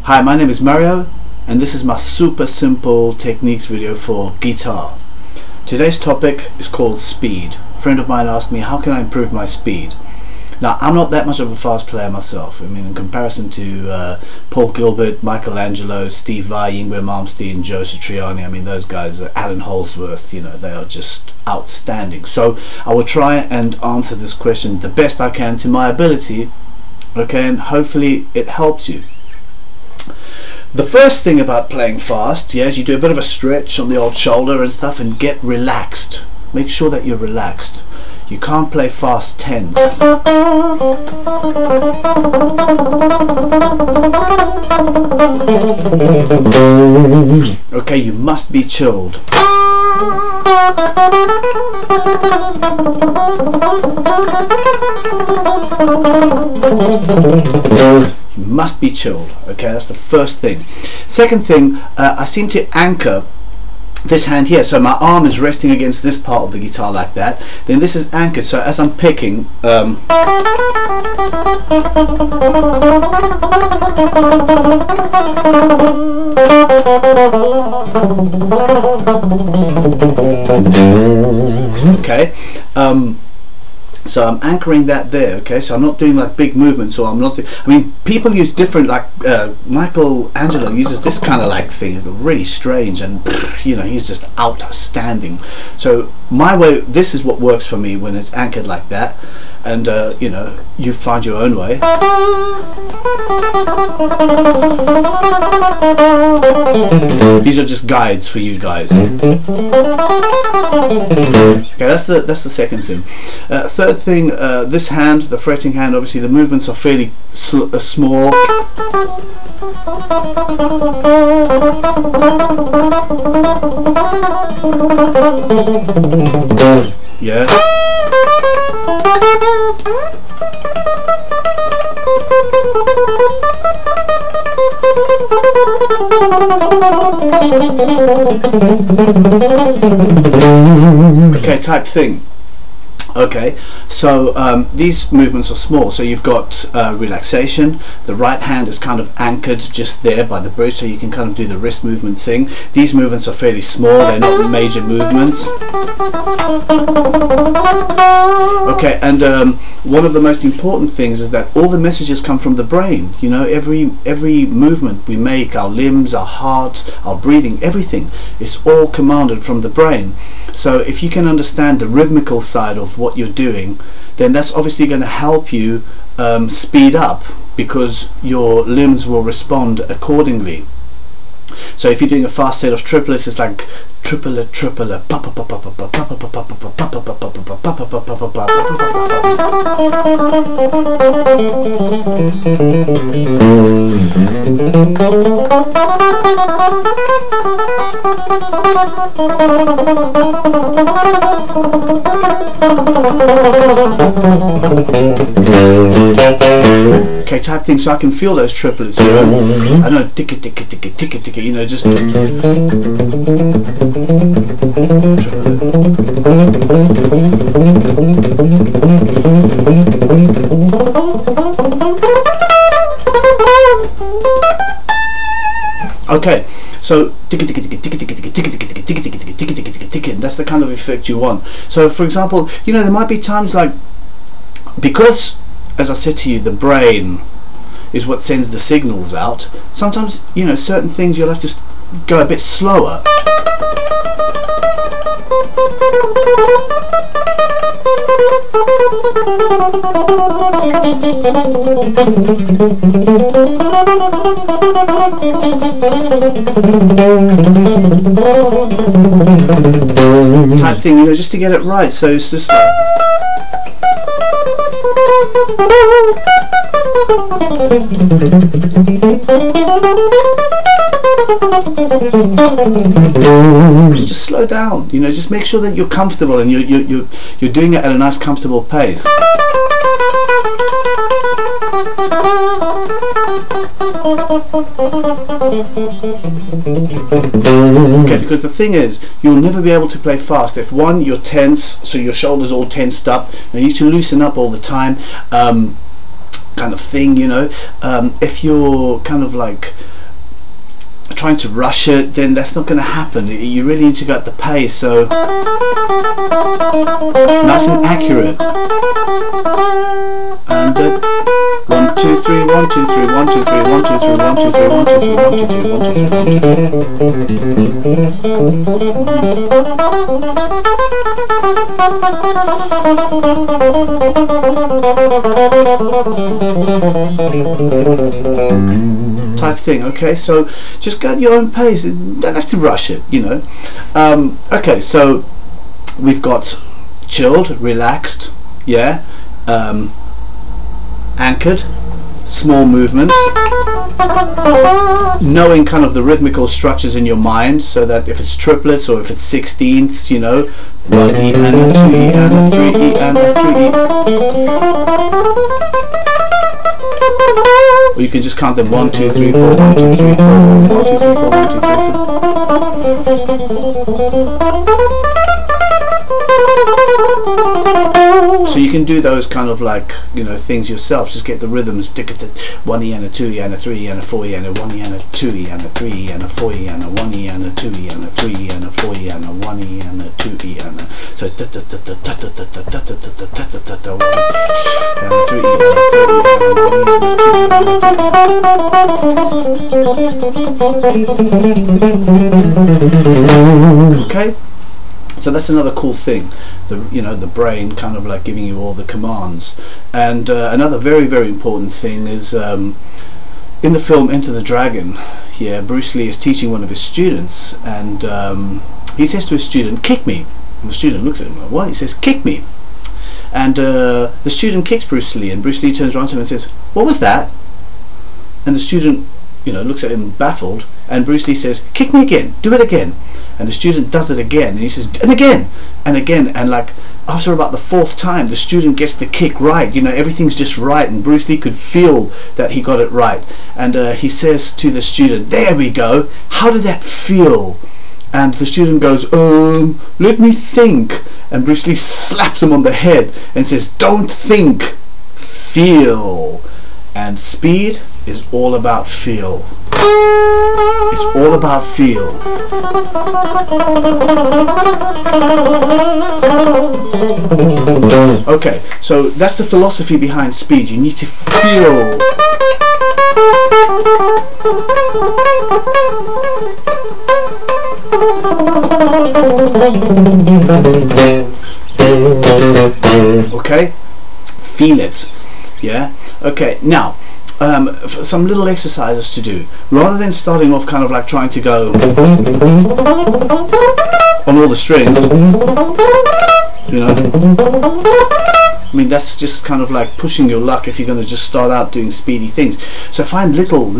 Hi, my name is Mario and this is my super simple techniques video for guitar. Today's topic is called speed. A friend of mine asked me, how can I improve my speed? Now, I'm not that much of a fast player myself. I mean, in comparison to Paul Gilbert, Michelangelo, Steve Vai, Yngwie Malmsteen, Joe Satriani, I mean, those guys, Alan Holdsworth, you know, they are just outstanding. So I will try and answer this question the best I can to my ability, okay, and hopefully it helps you. The first thing about playing fast, is you do a bit of a stretch on the old shoulder and stuff and get relaxed. Make sure that you're relaxed. You can't play fast tense. Okay, you must be chilled. You must be chilled. Okay, that's the first thing. Second thing, I seem to anchor this hand here, so my arm is resting against this part of the guitar like that. Then this is anchored, so as I'm picking, okay, so I'm anchoring that there, okay, so I'm not doing like big movements, or I'm not I mean, people use different, like Michelangelo uses this kind of like thing. It's really strange, and you know, he's just outstanding. So my way, this is what works for me when it's anchored like that, and you know, you find your own way. These are just guides for you guys. Okay, that's the second thing. Third thing, this hand, the fretting hand, obviously the movements are fairly small. Yeah. Okay, type thing. Okay, so these movements are small, so you've got relaxation. The right hand is kind of anchored just there by the bridge, so you can kind of do the wrist movement thing. These movements are fairly small, they're not major movements. Okay, and one of the most important things is that all the messages come from the brain. You know, every movement we make, our limbs, our heart, our breathing, everything is all commanded from the brain. So if you can understand the rhythmical side of what you're doing, then that's obviously going to help you speed up, because your limbs will respond accordingly. So if you're doing a fast set of triplets, it's like triplet, triplet, okay, type thing, so I can feel those triplets. You know? I know, tick it, tick it, tick it, tick it, tick it. You know, just. Okay, so tick it, tick it, tick it, tick it, tick it, tick it, tick it, tick it, tick it, tick it, tick it, tick it, tick it, tick it. That's the kind of effect you want. So, for example, you know, there might be times like, because, as I said to you, the brain is what sends the signals out. Sometimes, you know, certain things you'll have to go a bit slower. Type thing, you know, just to get it right. So it's just like. Just slow down, you know, just make sure that you're comfortable and you're doing it at a nice comfortable pace. Okay, because the thing is, you'll never be able to play fast if, one, you're tense, so your shoulders all tensed up, and you need to loosen up all the time, kind of thing, you know. If you're kind of like trying to rush it, then that's not going to happen. You really need to go at the pace, so nice and accurate. And 1 2 3 1 2 3 1 2 3 1 2 3 1 2 3 1 2 3 1 2 3 1 2 3 type thing. Okay, so just go at your own pace. You don't have to rush it, you know. Okay, so we've got chilled, relaxed, yeah, anchored, small movements, knowing kind of the rhythmical structures in your mind, so that if it's triplets or if it's sixteenths, you know, 1E and a 2E and a 3E and a 3E. Or you can just count them 1 2 3 4 1 2 3 4 1 2 3 4 1 2 3 4. So you can do those kind of like, you know, things yourself. Just get the rhythms. 1E and a 2E and a 3E and a 4E and a 1E and a 2E and a 3E and a 4E and a 1E and a 2E and a 3E and a 4E and a 1E and a 2E and a so okay. So that's another cool thing, the brain kind of like giving you all the commands. And another very, very important thing is in the film Enter the Dragon, yeah, Bruce Lee is teaching one of his students, and he says to his student, "Kick me." And the student looks at him like, "What?" He says, "Kick me." And the student kicks Bruce Lee, and Bruce Lee turns around to him and says, "What was that?" And the student, looks at him baffled, and Bruce Lee says, "Kick me again, do it again." And the student does it again, and he says, "And again, and again," and like after about the fourth time, the student gets the kick right. Everything's just right, and Bruce Lee could feel that he got it right. And he says to the student, "There we go. How did that feel?" And the student goes, "Let me think." And Bruce Lee slaps him on the head and says, "Don't think, feel." And speed is all about feel. It's all about feel. Okay, so that's the philosophy behind speed. You need to feel. Okay, feel it. Yeah. Okay. Now, some little exercises to do. Rather than starting off kind of like trying to go on all the strings, I mean, that's just kind of like pushing your luck if you're going to just start out doing speedy things. So find little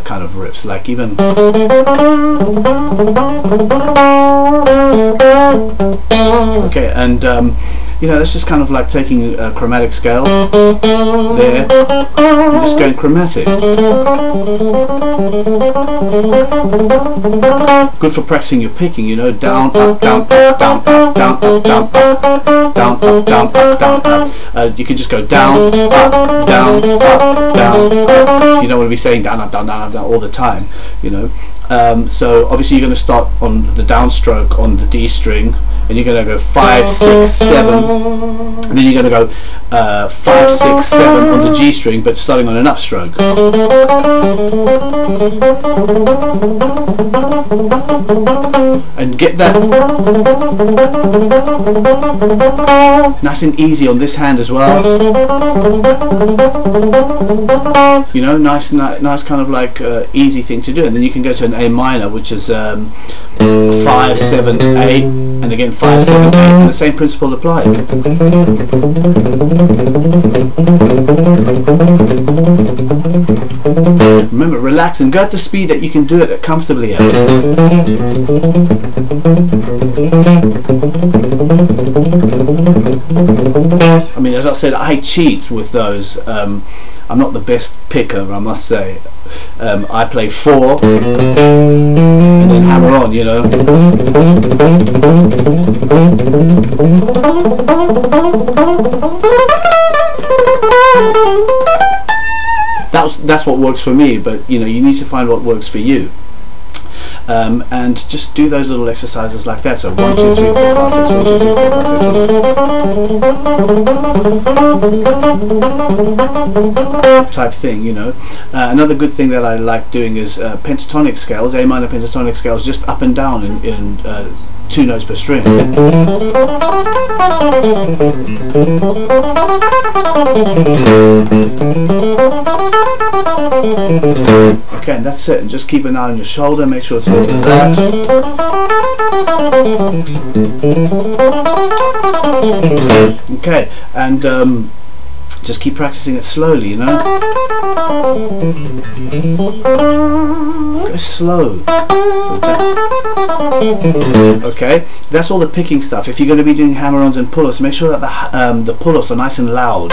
kind of riffs, like even okay, and that's just kind of like taking a chromatic scale there and just going chromatic. Good for practicing your picking, down, up, down, up, down, up, down, up, down, up, down, up, down, up, down, up. You can just go down, up, down, up, down, up. You don't want to be saying down, up, down, down, up, down all the time, So obviously you're going to start on the downstroke on the D string, and you're going to go 5, 6, 7, and then you're going to go 5, 6, 7 on the G string, but starting on an upstroke. And get that nice and easy on this hand as well. Nice kind of like easy thing to do. And then you can go to an A minor, which is 5, 7, 8, and again 5, 7, 8, and the same principle applies. Remember, relax and go at the speed that you can do it comfortably at. I mean, as I said, I cheat with those. I'm not the best picker, I must say. I play 4 and then hammer on, That's what works for me, but you need to find what works for you. and just do those little exercises like that. So 1, 2, 3, 4, 5, 6, 1, 2, 3, 4, 5, 6, type thing, you know. Another good thing that I like doing is pentatonic scales, A minor pentatonic scales, just up and down in 2 notes per string. Okay, and that's it. And just keep an eye on your shoulder, make sure it's all relaxed. Okay, and just keep practicing it slowly, you know. Go slow. Okay, that's all the picking stuff. If you're going to be doing hammer-ons and pull-offs, make sure that the pull-offs are nice and loud.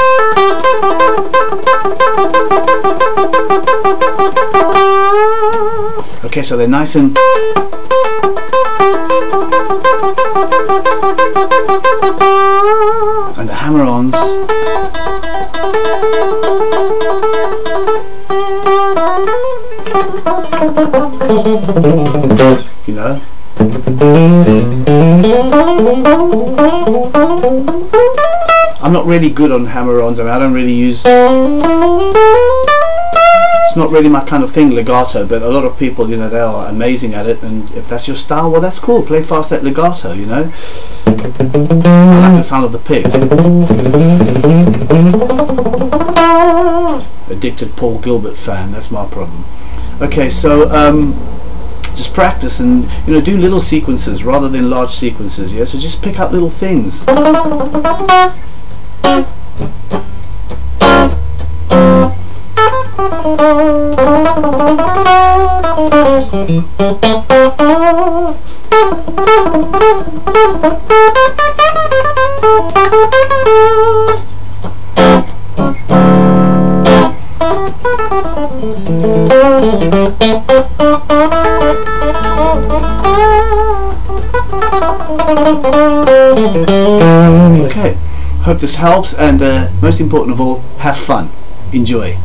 Okay, so they're nice and the hammer-ons you know. I'm not really good on hammer-ons. I mean, I don't really use, it's not really my kind of thing, legato, but a lot of people, you know, they are amazing at it, and if that's your style, well, that's cool. Play fast at legato, you know. I like the sound of the pick. Addicted Paul Gilbert fan, that's my problem. Okay, so just practice and, you know, do little sequences rather than large sequences, yeah? So just pick up little things. Okay, hope this helps, and most important of all, have fun. Enjoy.